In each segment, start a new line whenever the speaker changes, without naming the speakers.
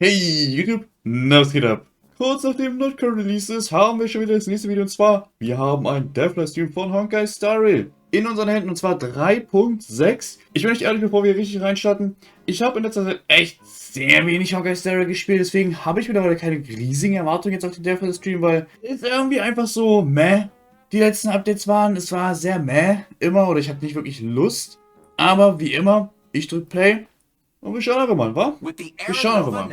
Hey YouTube, na was geht ab? Kurz nachdem Notcore Release ist, haben wir schon wieder das nächste Video und zwar, wir haben ein Livestream von Honkai Star Rail in unseren Händen und zwar 3.6. Ich bin euch ehrlich, bevor wir richtig reinstarten, ich habe in letzter Zeit echt sehr wenig Honkai Star Rail gespielt, deswegen habe ich mittlerweile keine riesigen Erwartungen jetzt auf den Livestream, weil es irgendwie einfach so meh. Die letzten Updates waren, es war sehr meh, immer, oder ich hatte nicht wirklich Lust, aber wie immer, ich drücke Play. Und wir schauen einfach mal, wa? Wir schauen einfach mal.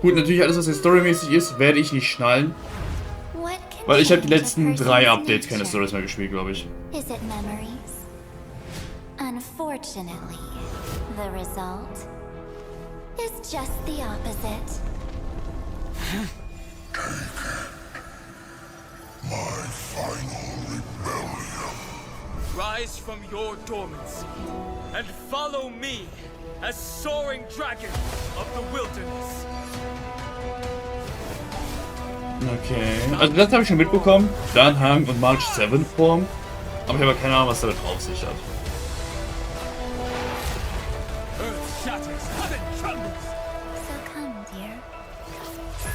Gut, natürlich alles, was jetzt storymäßig ist, werde ich nicht schnallen. Weil ich habe die letzten 3 Updates keine Stories mehr gespielt, glaube ich.
Unfortunately, the result is just the opposite.
My final rebellion.
Rise from your dormancy and follow me as soaring dragon of the wilderness.
Okay, also das habe ich schon mitbekommen. Danhang und March 7 Form. Aber ich habe keine Ahnung, was damit auf sich hat.
Earth shatters, heaven trembles.
So come, dear.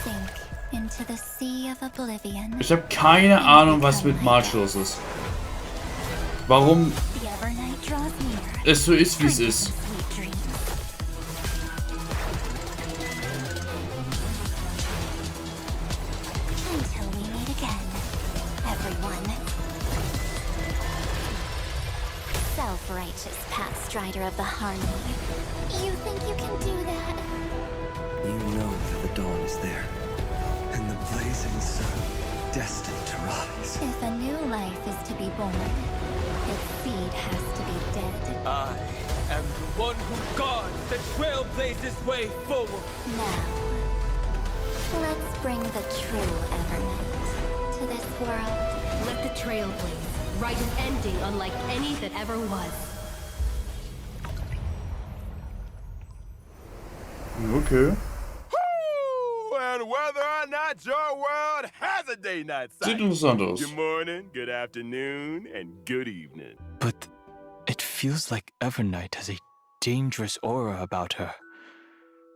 Sink into the sea of oblivion.
Ich habe keine Ahnung, was mit March los ist. Warum es so ist, wie es ist.
Self-righteous path strider of the harmony. You think you can do that?
You know that the dawn is there, and the blazing sun destined to rise.
If a new life is to be born, its seed has to be dead.
I am the one who guards the trailblazer's way forward.
Now, let's bring the true Evernight to this world.
Let the trail blaze write an ending unlike any that ever was.
Okay.
And whether or not your world has a day-night
Sieht
cycle.
interessant aus.
Good morning, good afternoon, and good evening.
But it feels like Evernight has a dangerous aura about her.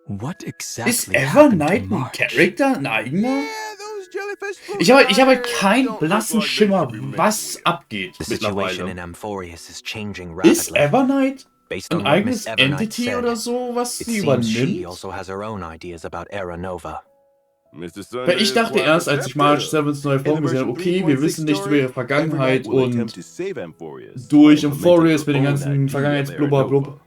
What exactly
Ist Evernight ein Charakter? Ein eigener? Ich habe halt keinen blassen Schimmer, was abgeht mittlerweile. Ist Evernight ein eigenes Entity oder so, was sie übernimmt? Weil ich dachte erst, als ich March 7's neue Form gesehen habe, okay, wir wissen nicht über ihre Vergangenheit und durch Amphorius mit den ganzen Vergangenheitsblubberblub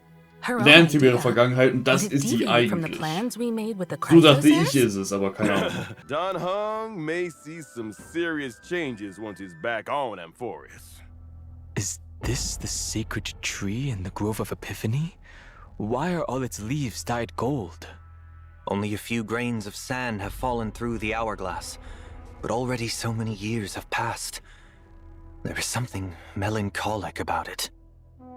lernt sie über ihre Vergangenheit und das ist sie eigentlich. So dachte ich, ist es, aber keine Ahnung.
Danhang may see some serious changes once he's back on Amphorius.
Is this the sacred tree in the Grove of Epiphany? Why are all its leaves dyed gold?
Only a few grains of sand have fallen through the hourglass, but already so many years have passed. There is something melancholic about it.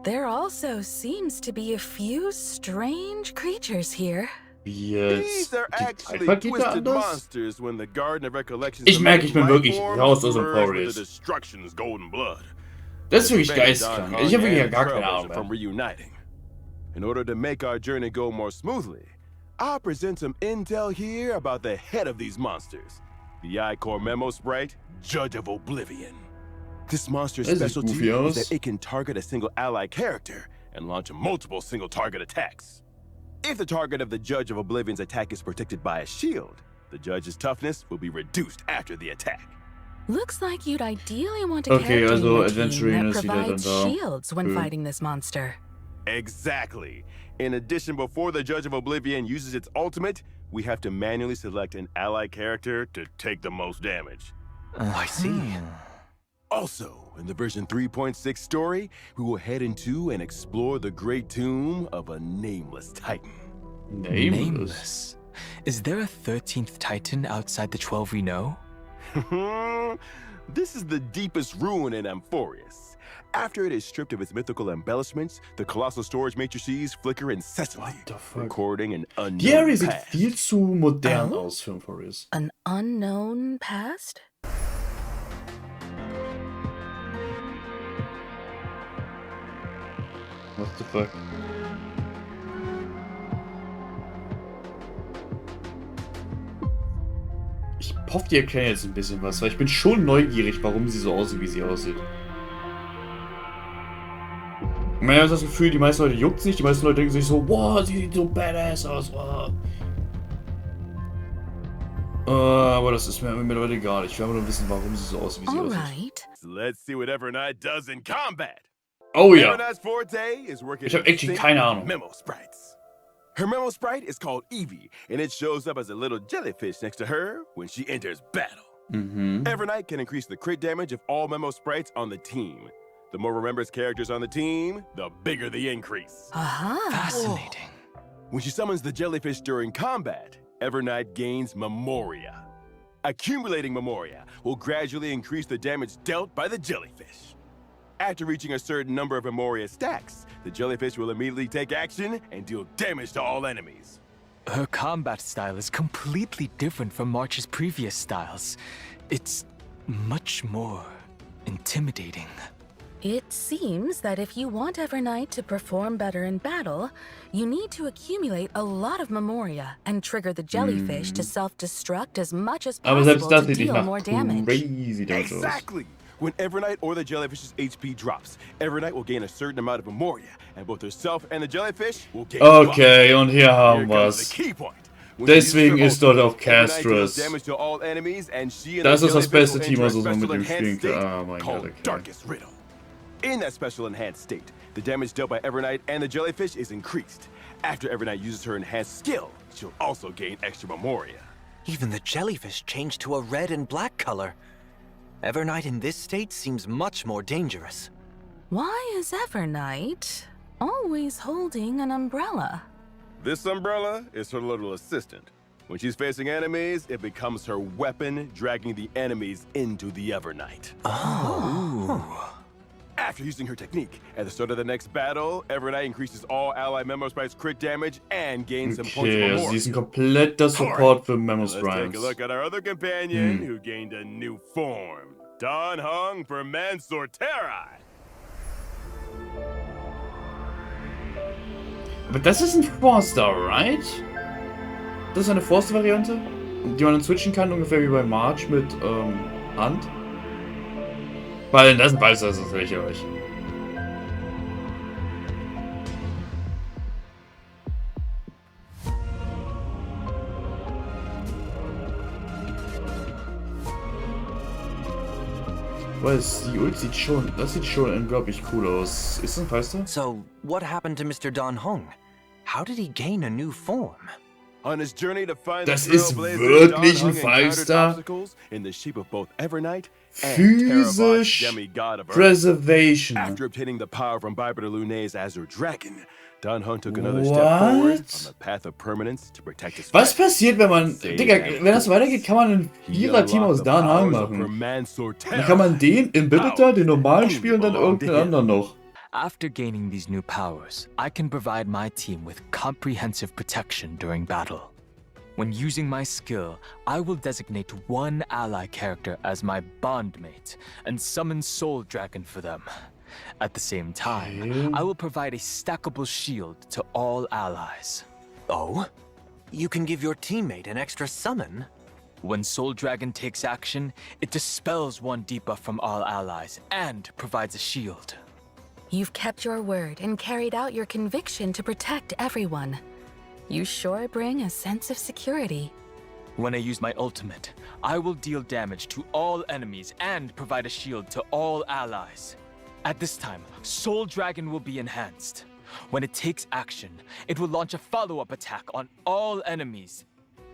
There also seems to be a few strange creatures here.
Jetzt,
These are
die
actually
Zeitvergeht da
twisted
anders?
monsters when the Garden of Recollections.
Ich merke, ich bin wirklich raus aus Amphorius.
Destruction's golden blood.
Das ist wirklich geistkrank. Ich habe wirklich gar keine Ahnung
From
mehr.
reuniting. In order to make our journey go more smoothly, I'll present some intel here about the head of these monsters, the I-Core Memo Sprite, Judge of Oblivion. This monster's specialty is that it can target a single ally character and launch multiple single target attacks. If the target of the Judge of Oblivion's attack is protected by a shield, the judge's toughness will be reduced after the attack.
Looks like you'd ideally want a
Okay,
character
also
in your team
Adventurina
that
sieht er dann
provides
da.
shields when fighting this monster.
Exactly. In addition, before the Judge of Oblivion uses its ultimate, we have to manually select an ally character to take the most damage.
I see.
Also, in the version 3.6 story, we will head into and explore the great tomb of a nameless titan.
Nameless.
Is there a 13th Titan outside the 12 we know?
This is the deepest ruin in Amphorius. After it is stripped of its mythical embellishments, the colossal storage matrices flicker incessantly, recording an unknown
Die Area sieht
past.
viel zu modern aus für Amphorius.
An unknown past?
What the fuck? Ich hoffe, die erklären jetzt ein bisschen was, weil ich bin schon neugierig, warum sie so aussieht, wie sie aussieht. Ich habe das Gefühl, die meisten Leute juckt es nicht, die meisten Leute denken sich so, wow, sie sieht so badass aus, wow. Aber das ist mir mittlerweile egal. Ich will aber nur wissen, warum sie so aussieht, wie sie aussieht.
Let's see what Evernight does in combat.
Oh ja.
Evernight's forte is working
Ich habe actually keine Ahnung.
memo sprites. Her memo sprite is called Evie, and it shows up as a little jellyfish next to her when she enters battle. Evernight can increase the crit damage of all memo sprites on the team. The more remembers characters on the team, the bigger the increase.
Fascinating.
When she summons the jellyfish during combat, Evernight gains Memoria. Accumulating Memoria will gradually increase the damage dealt by the jellyfish. After reaching a certain number of Memoria stacks, the jellyfish will immediately take action and deal damage to all enemies.
Her combat style is completely different from March's previous styles. It's much more intimidating.
It seems that if you want Evernight to perform better in battle, you need to accumulate a lot of Memoria and trigger the jellyfish to self-destruct as much as
Aber selbst
possible
das
to
sieht nicht
deal more
nach
damage.
crazy aus.
Exactly! When Evernight or the jellyfish's HP drops, Evernight will gain a certain amount of Memoria, and both herself and the jellyfish will gain
Okay, und hier haben
Here comes
wir's.
the key point.
Deswegen ist dort auch Castrus.
Das
Das ist das beste Team, was man mit ihm spielen kann. Oh mein Gott, okay.
In that special enhanced state, the damage dealt by Evernight and the jellyfish is increased. After Evernight uses her enhanced skill, she'll also gain extra Memoria.
Even the jellyfish changed to a red and black color. Evernight in this state seems much more dangerous.
Why is Evernight always holding an umbrella?
This umbrella is her little assistant. When she's facing enemies, it becomes her weapon, dragging the enemies into the Evernight. After using her technique, at the start of the next battle, Evernight increases all ally Memo Sprites crit damage and gains some points of
Okay,
Memoria.
sie ist ein kompletter Support für Memo
Let's take
Sprites.
a look at our other companion who gained a new form. Don Hung for Mansorterai.
Aber das ist ein Forster, right? Das ist eine Forster-Variante, die man dann switchen kann, ungefähr wie bei March mit Hand. Weil das ist ein Beiß, das ist lächerlich. Weil die Ult sieht schon, das sieht schon unglaublich cool aus. Ist das ein Feister?
So, what happened to Mr. Don Hung? How did he gain a new form?
On his journey to find
Das
the
ist
Trailblazer,
wirklich
Don
ein
Hung encountered
Feister.
obstacles in the shape of both Evernight and Terravox,
Physisch
demigod of Earth.
Preservation.
After obtaining the power from Bipedal Lune's Azure Dragon, Don Hung took another step forward on the path of permanence to protect his
Was
friends.
passiert, wenn man... Digga, wenn das weitergeht, kann man ein Vierer-Team aus Dan Hang machen. Dann kann man den im Bibbiter, den normalen spielen und dann irgendeinen anderen noch.
After gaining these new powers, I can provide my team with comprehensive protection during battle. When using my skill, I will designate one ally character as my bondmate and summon Soul Dragon for them. At the same time, I will provide a stackable shield to all allies.
Oh? You can give your teammate an extra summon?
When Soul Dragon takes action, it dispels one debuff from all allies and provides a shield.
You've kept your word and carried out your conviction to protect everyone. You sure bring a sense of security.
When I use my ultimate, I will deal damage to all enemies and provide a shield to all allies. At this time, Soul Dragon will be enhanced. When it takes action, it will launch a follow-up attack on all enemies.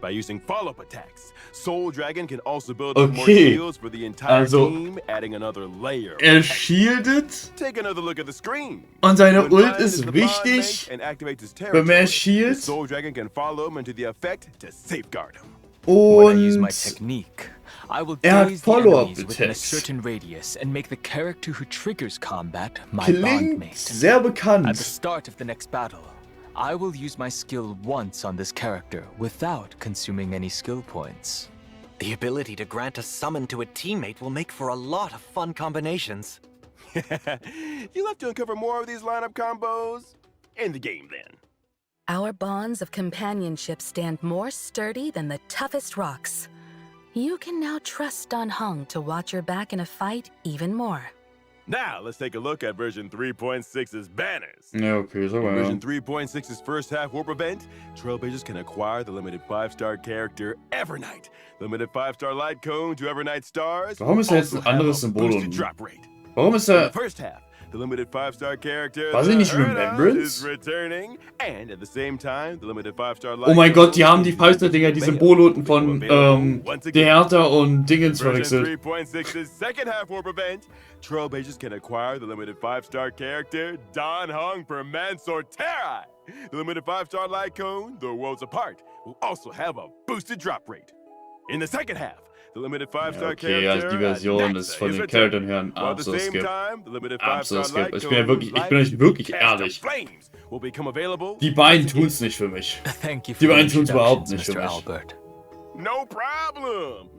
By using follow-up attacks, Soul Dragon can also build up more
Okay.
shields for the entire
Also,
team, adding another layer.
Shieldet
Take another look at the screen.
und seine
When
Ult
Ryan
ist
the bondmate
wichtig,
and activates his
wenn man
territory,
shield
the Soul Dragon can follow him into the effect to safeguard him.
When I use my
und
technique, I will
hat
daze the
Follow-up
enemies within a
attacks.
certain radius and make the character who triggers combat my
klingt
bondmate.
sehr
At the
bekannt.
start of the next battle, I will use my skill once on this character without consuming any skill points.
The ability to grant a summon to a teammate will make for a lot of fun combinations.
You'll have to uncover more of these lineup combos in the game then.
Our bonds of companionship stand more sturdy than the toughest rocks. You can now trust Dan Heng to watch your back in a fight even more.
Now, let's take a look at version 3.6's banners.
Ja, okay, so
In
ja.
version 3.6's first half warp event, Trailblazers can acquire the limited 5-star character Evernight. Limited 5-star light cone to Evernight stars.
Warum ist da jetzt
also
ein anderes
have a
Symbol
boosted
unten?
drop rate.
Warum ist
In
da...
the first half, the limited 5-star character
War sie nicht
The Herda
Remembrance?
is returning, and at the same time, the limited 5-star light
Oh mein Gott, die
cone
haben die
is
Falster-Dinger, die
Mail
Symbole unten
will
von,
become available once
der
again.
Hertha und Dingens
Version
verwechselt.
3.6's second half warp event, Trailblazers can acquire the limited 5-star character Dan Heng per Mansorterai. The limited 5-star light cone, The Worlds Apart, will also have a boosted drop rate. In the second half, the limited 5-star
Okay,
character
also die Version ist von den Charakteren her ein
While at the same
absolutes Skip.
time, the limited
Absolut
5-star
Skip.
light
Ich bin ja
cone,
wirklich, ich bin euch wirklich
Cast of
ehrlich.
Flames will become available
Die beiden
once again.
tun's nicht für mich.
Thank you for
Die
the
beiden tun's überhaupt
introductions,
nicht für
Mr.
mich.
Albert.
No problem.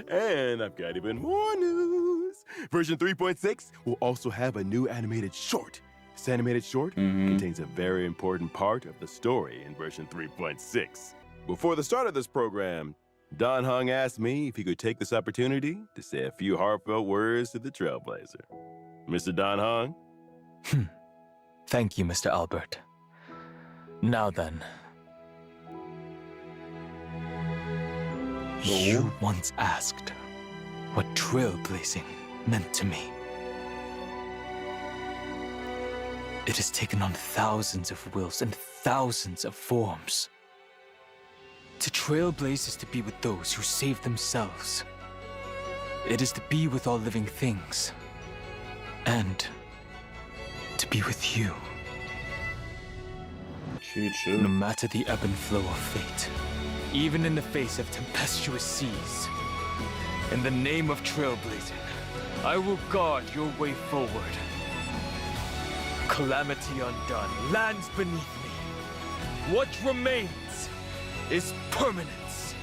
And I've got even more news. Version 3.6 will also have a new animated short. This animated short contains a very important part of the story in version 3.6. Before the start of this program, Dan Heng asked me if he could take this opportunity to say a few heartfelt words to the Trailblazer. Mr. Dan Heng?
Thank you, Mr. Albert. Now then. You once asked what trailblazing meant to me. It has taken on thousands of wills and thousands of forms. To trailblaze is to be with those who save themselves. It is to be with all living things. And to be with you.
Okay, chill.
No matter the ebb and flow of fate, even in the face of tempestuous seas, in the name of trailblazing, I will guard your way forward. Calamity undone, lands beneath me. What remains is permanence.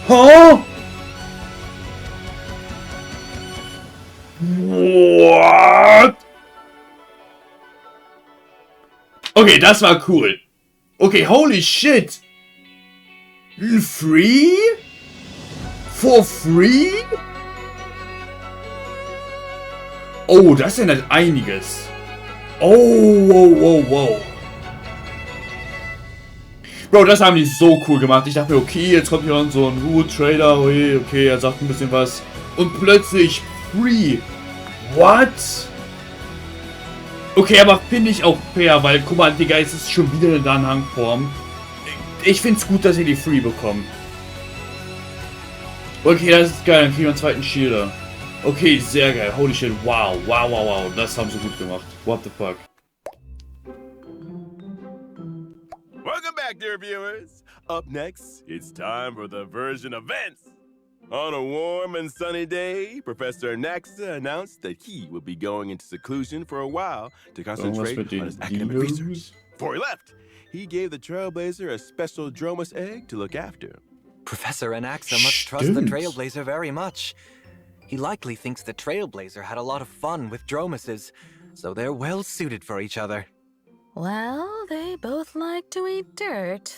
Huh? What? Okay, das war cool. Okay, holy shit. Free? For free? Oh, das ändert einiges. Oh, wow, wow, wow. Bro, das haben die so cool gemacht. Ich dachte mir, okay, jetzt kommt hier so ein Trader. Okay, er sagt ein bisschen was. Und plötzlich free. What? Okay, aber finde ich auch fair, weil, guck mal, Digga, es ist schon wieder eine Dan Heng-Form. Ich finde es gut, dass ihr die free bekommen. Okay, das ist geil. Dann kriegen wir einen zweiten Shielder. Okay, sehr geil. Holy shit. Wow, wow, wow, wow. Das haben sie gut gemacht. What the fuck?
Welcome back, dear viewers. Up next, it's time for the version events. On a warm and sunny day, Professor Naxa announced that he would be going into seclusion for a while to concentrate on his academic research. Before he left, he gave the Trailblazer a special Dromus egg to look after.
Professor Anaxa must trust the Trailblazer very much. He likely thinks the Trailblazer had a lot of fun with Dromuses, so they're well suited for each other.
Well, they both like to eat dirt.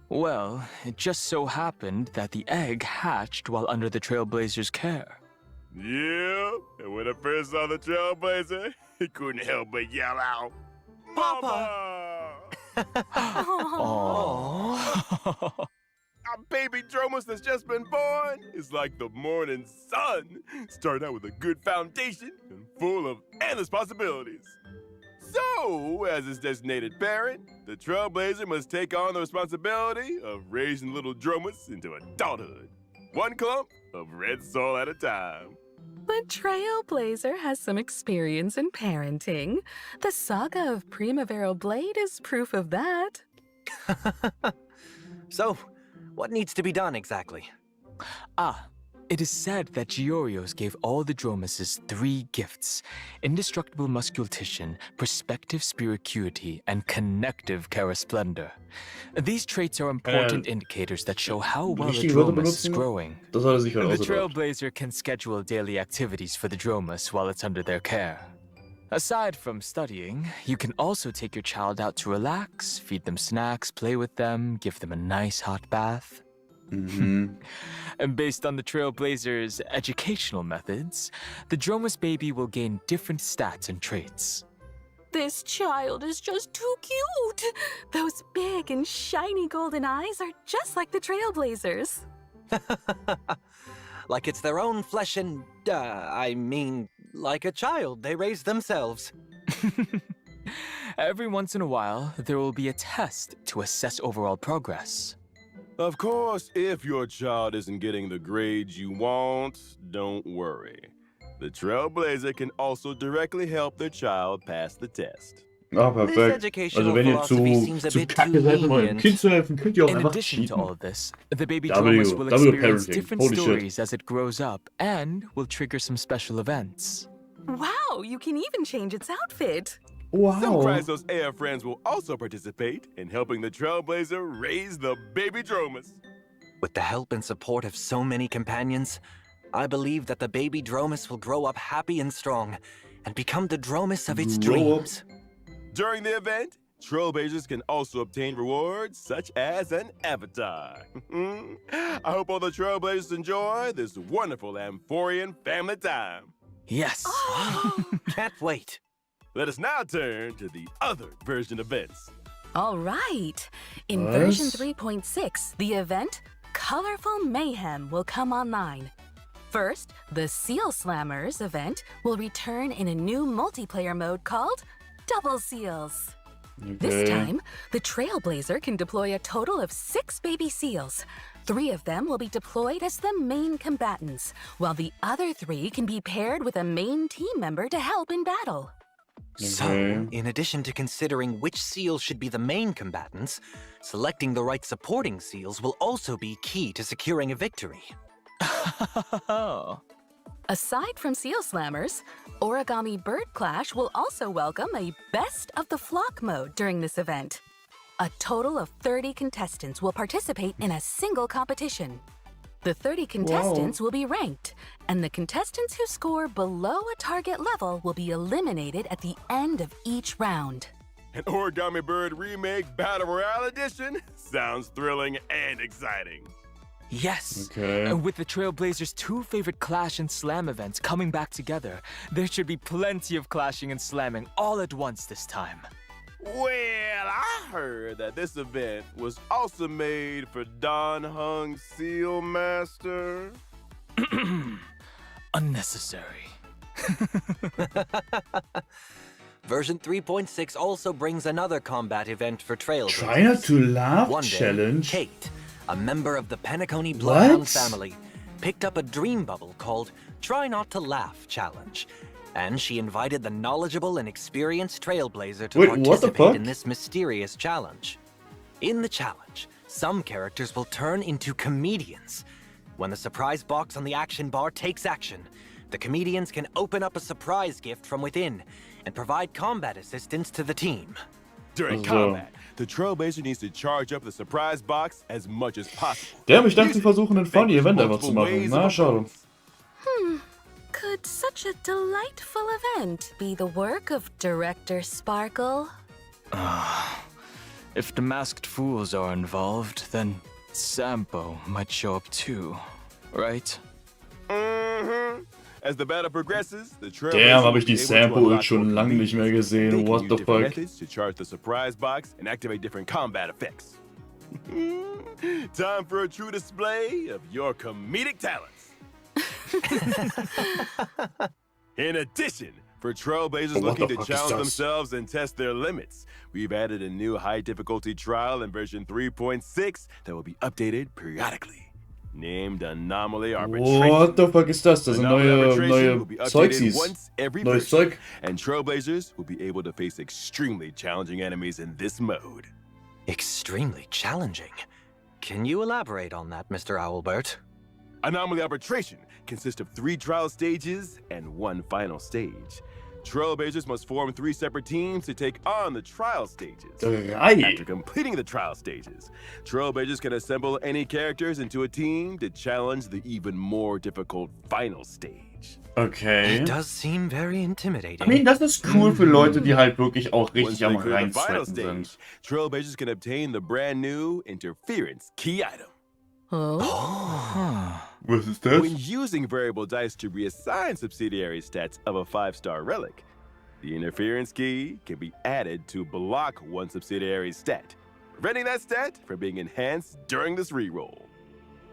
Well, it just so happened that the egg hatched while under the Trailblazer's care.
Yeah, and when I first saw the Trailblazer, he couldn't help but yell out, Papa!
Aww.
Our baby Dromus that's just been born is like the morning sun. Starting out with a good foundation and full of endless possibilities. So, as his designated parent, the Trailblazer must take on the responsibility of raising little Dromus into adulthood. One clump of red soil at a time.
But Trailblazer has some experience in parenting. The saga of Primaveral Blade is proof of that.
So, what needs to be done exactly?
It is said that Giorios gave all the Dromuses 3 gifts: indestructible musculation, perspective spiracuity, and connective charasplendor. These traits are important indicators that show how well a
richtige Wörter
Dromus is
benutzen?
growing.
Das hat er sich halt
The
ausgedacht.
Trailblazer can schedule daily activities for the Dromus while it's under their care. Aside from studying, you can also take your child out to relax, feed them snacks, play with them, give them a nice hot bath. And based on the Trailblazer's educational methods, the Dromus baby will gain different stats and traits.
This child is just too cute. Those big and shiny golden eyes are just like the Trailblazers.
Like it's their own flesh and, like a child they raised themselves.
Every once in a while, there will be a test to assess overall progress.
Of course, if your child isn't getting the grades you want, don't worry. The Trailblazer can also directly help their child pass the test.
Ah, perfekt. Also wenn ihr zu kacke seid, um eurem Kind zu helfen, könnt ihr auch
In
einfach
addition to all
cheaten.
of this, the baby Dromus will
W
experience
parenting.
different
Holy shit.
stories as it grows up and will trigger some special events.
Wow, you can even change its outfit.
Some
Wow.
Chrysos AF friends will also participate in helping the Trailblazer raise the baby Dromus.
With the help and support of so many companions, I believe that the baby Dromus will grow up happy and strong and become the Dromus of its
Grow up.
dreams.
During the event, Trailblazers can also obtain rewards such as an avatar. I hope all the Trailblazers enjoy this wonderful Amphorian family time.
Yes.
Can't wait.
Let us now turn to the other version events.
All right. In
Was?
version 3.6, the event Colorful Mayhem will come online. First, the Seal Slammers event will return in a new multiplayer mode called Double Seals. This time, the Trailblazer can deploy a total of 6 baby seals. 3 of them will be deployed as the main combatants, while the other 3 can be paired with a main team member to help in battle.
So, in addition to considering which seals should be the main combatants, selecting the right supporting seals will also be key to securing a victory.
Aside from Seal Slammers, Origami Bird Clash will also welcome a Best of the Flock mode during this event. A total of 30 contestants will participate in a single competition. The 30 contestants will be ranked, and the contestants who score below a target level will be eliminated at the end of each round.
An Origami Bird Remake Battle Royale Edition sounds thrilling and exciting.
Yes.
Okay.
And with the Trailblazers' 2 favorite Clash and Slam events coming back together, there should be plenty of clashing and slamming all at once this time.
Well, I heard that this event was also made for Don Hung Seal Master.
Unnecessary.
Version 3.6 also brings another combat event for Trailblazers.
Try not to laugh
One day,
challenge.
Kate, a member of the Penacony Bloodhound
What?
family, picked up a dream bubble called Try Not to Laugh Challenge. And she invited the knowledgeable and experienced Trailblazer to
Wait, what the
participate
fuck?
in this mysterious challenge. In the challenge, some characters will turn into comedians. When the surprise box on the action bar takes action, the comedians can open up a surprise gift from within and provide combat assistance to the team.
During combat, the Trailblazer needs to charge up the surprise box as much as possible.
Damn, ich dachte, sie versuchen ein funny Event einfach zu machen. Na, schade.
Could such a delightful event be the work of Director Sparkle?
If the masked fools are involved, then Sampo might show up too, right?
As the battle progresses, the Trailblazer
Damn, habe ich die
will be able to
Sample
unlock
schon
more
lange nicht mehr
comedians. They
gesehen.
can
What
use
the
different
fuck?
methods to charge the surprise box and activate different combat effects. Time for a true display of your comedic talents. In addition, for Trailblazers
What
looking
the
to
fuck is
challenge
this?
themselves and test their limits, we've added a new high difficulty trial in version 3.6 that will be updated periodically. Named Anomaly Arbitration.
What the fuck ist das? Das sind
Anomaly
neue
Arbitration will be updated
Zeugsies.
once every
Neues
version,
Zeug.
and Trailblazers will be able to face extremely challenging enemies in this mode.
Extremely challenging. Can you elaborate on that, Mr. Owlbert?
Anomaly Arbitration consists of 3 trial stages and 1 final stage. Trailblazers must form 3 separate teams to take on the trial stages.
3.
After completing the trial stages, Trailblazers can assemble any characters into a team to challenge the even more difficult final stage.
Okay.
It does seem very intimidating.
I mean, das ist cool für Leute, die halt wirklich auch
Once
richtig
they
am
clear the final
Reinsweaten
stage,
sind.
Trailblazers can obtain the brand new Interference Key item.
Oh?
Was ist das?
When using variable dice to reassign subsidiary stats of a 5-star relic, the interference key can be added to block one subsidiary stat, preventing that stat from being enhanced during this reroll.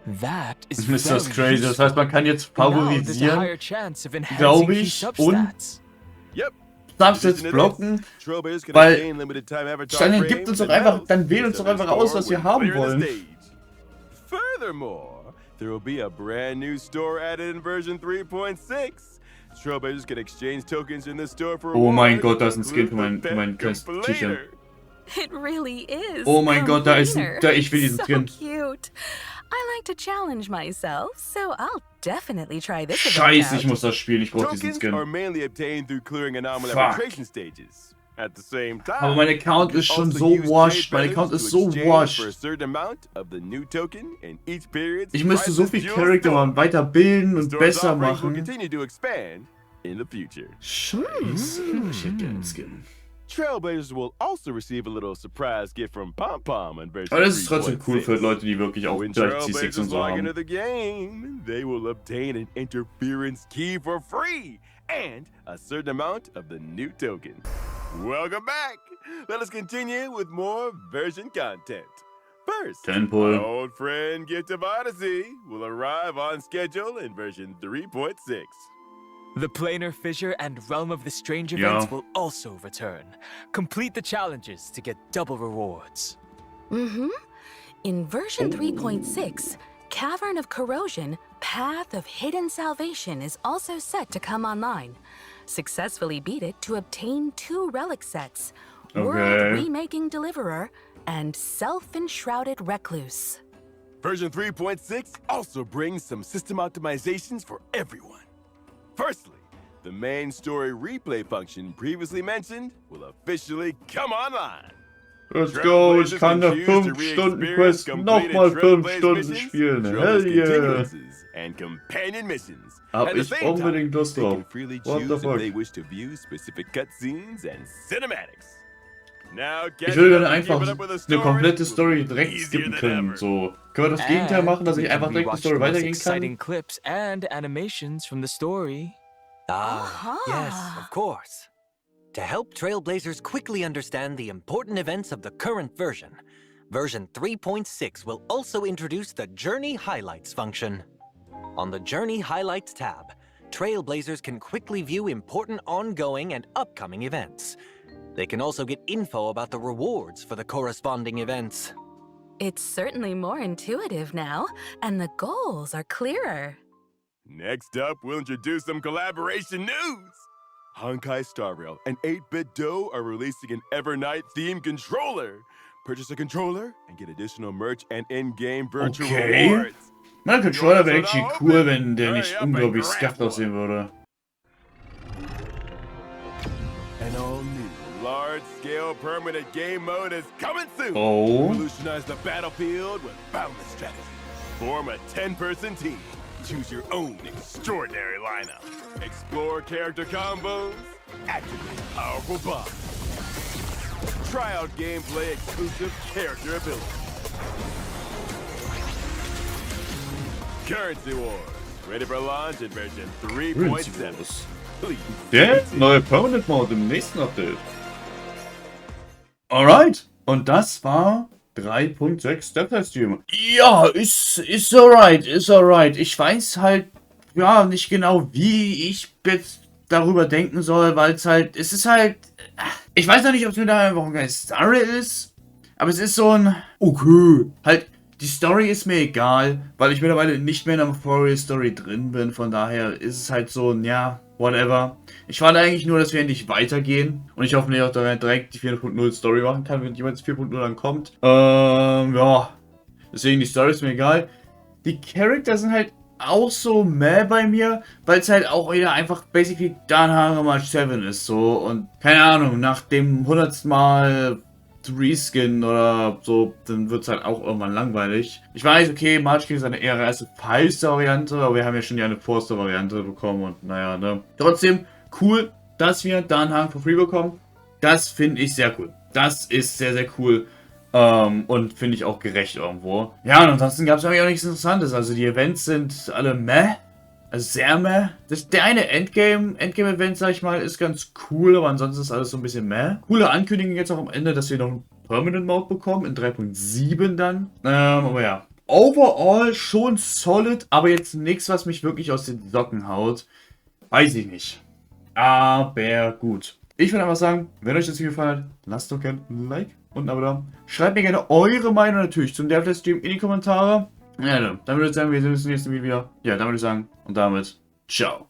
That is
Ist das
very
crazy? Das heißt, man kann jetzt
useful. Now there's a
favorisieren,
higher chance of enhancing
glaube
key
ich, und
substats.
Yep.
Subsets blocken,
Trailblazers can
weil
obtain limited time avatar
dann
frames
gibt uns doch
and
einfach,
medals
dann wählt uns
based
doch
on their
einfach aus,
score
was wir
when
haben
clearing the
wollen.
stage. Furthermore, there will be a brand new store added in version 3.6. Trailblazers can exchange tokens in the store for
Oh mein
rewards,
Gott, da ist ein Skin für
including the
mein
pet
kleines Tierchen.
Completer.
It really is.
Oh mein Gott, da ist
Completer.
ich will diesen
So
Skin.
cute. I like to challenge myself, so I'll definitely try this event
Scheiße, ich
out.
muss das spielen, ich brauche diesen
Tokens are
Skin.
mainly obtained through clearing anomaly
Fuck.
arbitration stages. At the same time,
Aber mein Account ist schon
also
so
use
washed,
trade
mein Account
credits
ist
to
so
exchange for a
washed.
certain amount of the new token in each period's
Ich müsste so
priceless
viel
jewel
Charakter
store.
mal weiter bilden und
Store's
besser
offerings will
machen.
continue to expand in the future.
Scheiße, ich hätte gerne einen Skin.
Trailblazers will also receive a little surprise gift from Pom Pom in version
Aber das ist trotzdem cool
3.6.
für Leute, die wirklich auch
When
vielleicht C6 und
Trailblazers
so
log into
haben.
the game, they will obtain an interference key for free and a certain amount of the new token. Welcome back! Let us continue with more version content. First,
Tenpol.
our old friend Gift of Odyssey will arrive on schedule in version 3.6.
The Planar Fissure and Realm of the Strange
Yeah.
events will also return. Complete the challenges to get double rewards.
In version 3.6, Cavern of Corrosion, Path of Hidden Salvation is also set to come online. Successfully beat it to obtain 2 relic sets, World
Okay.
Remaking Deliverer and Self-Enshrouded Recluse.
Version 3.6 also brings some system optimizations for everyone. Firstly, the main story replay function previously mentioned will officially come online.
Let's go, ich kann eine 5-Stunden-Quest nochmal 5 Stunden spielen. Hell yeah.
And companion missions.
Hab
At the
ich
same time,
unbedingt Lust
they
drauf.
can freely
What the
choose
fuck?
if they wish to view specific cutscenes and cinematics. Now,
Ich würde dann
catching up and
einfach
keeping up with the
eine komplette Story
will be
direkt
easier
skippen
than
können.
ever.
So, können wir das Gegenteil machen, dass
we
ich
can
einfach direkt die
rewatch
Story
the most
weitergehen
exciting
kann?
clips and animations from the story.
Yes, of course. To help Trailblazers quickly understand the important events of the current version, version 3.6 will also introduce the Journey Highlights function. On the Journey Highlights tab, Trailblazers can quickly view important ongoing and upcoming events. They can also get info about the rewards for the corresponding events.
It's certainly more intuitive now, and the goals are clearer.
Next up, we'll introduce some collaboration news. Honkai Star Rail and 8-Bit Dough are releasing an Evernight themed controller. Purchase a controller and get additional merch and in-game virtual
Okay.
rewards.
Mein Controller wäre actually cool, wenn der nicht unglaublich scuffed aussehen würde.
An all-new, large-scale permanent game mode is coming soon.
Oh.
Revolutionize the battlefield with boundless strategy. Form a 10-person team. Choose your own extraordinary lineup. Explore character combos. Activate powerful bombs. Try out gameplay exclusive character abilities. Currency Wars. Ready for launch in version 3.7. Please.
Der neue Permanent Mode im nächsten Update. Alright. Und das war 3.6 Livestream. Ja, ist alright, ist alright. Ich weiß halt, ja, nicht genau, wie ich jetzt darüber denken soll, weil es ist halt, ich weiß noch nicht, ob es mir da einfach eine Story ist, aber es ist so ein, okay, halt, die Story ist mir egal, weil ich mittlerweile nicht mehr in der Story drin bin, von daher ist es halt so ein, ja, whatever. Ich warte eigentlich nur, dass wir endlich weitergehen. Und ich hoffe, dass ich auch direkt die 4.0 Story machen kann, wenn jemand 4.0 dann kommt. Ja. Deswegen, die Story ist mir egal. Die Charakter sind halt auch so meh bei mir, weil es halt auch wieder einfach basically Danhang mal 7 ist, so. Und keine Ahnung, nach dem 100. Mal Reskin oder so, dann wird es halt auch irgendwann langweilig. Ich weiß, okay, Marchkin ist eine eher erste 5-Star-Variante, aber wir haben ja schon ja eine 4-Star-Variante bekommen und naja, ne. Trotzdem, cool, dass wir Danhang for free bekommen. Das finde ich sehr cool. Das ist sehr, sehr cool. Und finde ich auch gerecht irgendwo. Ja, und ansonsten gab es eigentlich auch nichts Interessantes. Also die Events sind alle meh. Also sehr meh. Der eine Endgame-Event, sag ich mal, ist ganz cool, aber ansonsten ist alles so ein bisschen meh. Coole Ankündigung jetzt auch am Ende, dass wir noch einen Permanent Mode bekommen, in 3.7 dann. Aber ja. Overall schon solid, aber jetzt nichts, was mich wirklich aus den Socken haut. Weiß ich nicht. Aber gut. Ich würde einfach sagen, wenn euch das Video gefallen hat, lasst doch gerne ein Like und ein Abo da. Schreibt mir gerne eure Meinung natürlich zum Livestream in die Kommentare. Ja, dann würde ich sagen, wir sehen uns im nächsten Video wieder. Ja, dann würde ich sagen, und damit, ciao.